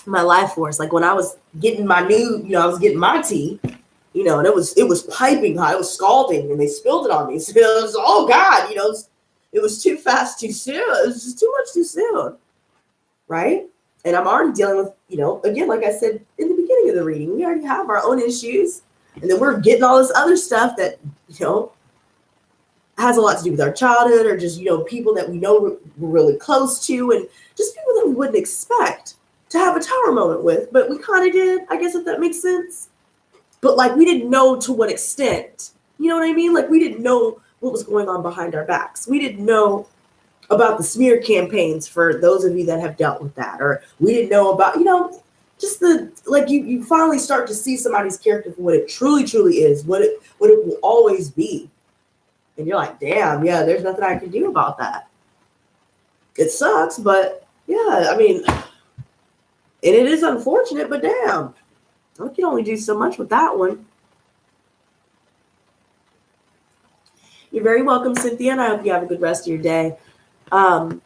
my life force, like when I was getting I was getting my tea, and it was piping hot, it was scalding, and they spilled it on me. So it was, oh God, it was too fast, too soon. It was just too much too soon, right? And I'm already dealing with, again, like I said in the beginning of the reading, we already have our own issues, and then we're getting all this other stuff that has a lot to do with our childhood, or just people that we know we're really close to, and just people that we wouldn't expect to have a tower moment with, but we kind of did, I guess, if that makes sense. But like, we didn't know to what extent. You know what I mean? Like, we didn't know what was going on behind our backs. We didn't know about the smear campaigns, for those of you that have dealt with that, or we didn't know about, just you finally start to see somebody's character for what it truly, truly is, what it will always be. And you're like, damn, yeah, there's nothing I can do about that. It sucks, but yeah, I mean, and it is unfortunate, but damn, I can only do so much with that one. You're very welcome, Cynthia, and I hope you have a good rest of your day. But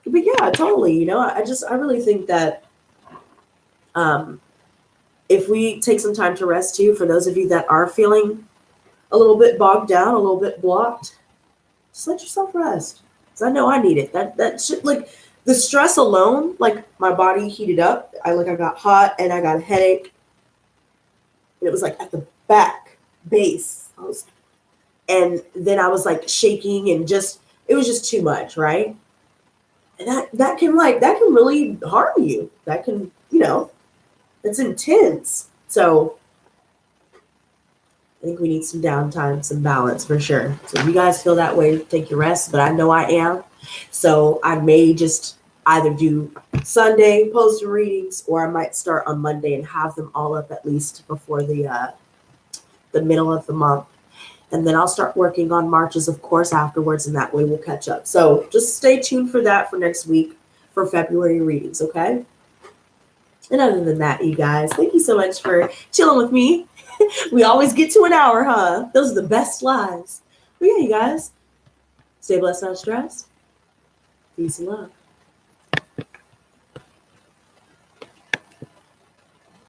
yeah, totally. I really think that if we take some time to rest too, for those of you that are feeling a little bit bogged down, a little bit blocked, just let yourself rest. Because I know I need it. That shit, like the stress alone, like my body heated up. I got hot and I got a headache. And it was like at the back base. And then I was like shaking, and it was just too much, right? And that can really harm you. That can, it's intense. So I think we need some downtime, some balance for sure. So if you guys feel that way, take your rest, but I know I am. So I may just either do Sunday poster readings, or I might start on Monday and have them all up at least before the middle of the month. And then I'll start working on Marches, of course, afterwards, and that way we'll catch up. So just stay tuned for that for next week for February readings, okay? And other than that, you guys, thank you so much for chilling with me. We always get to an hour, huh? Those are the best lives. But yeah, you guys, stay blessed, not stressed. Peace and love.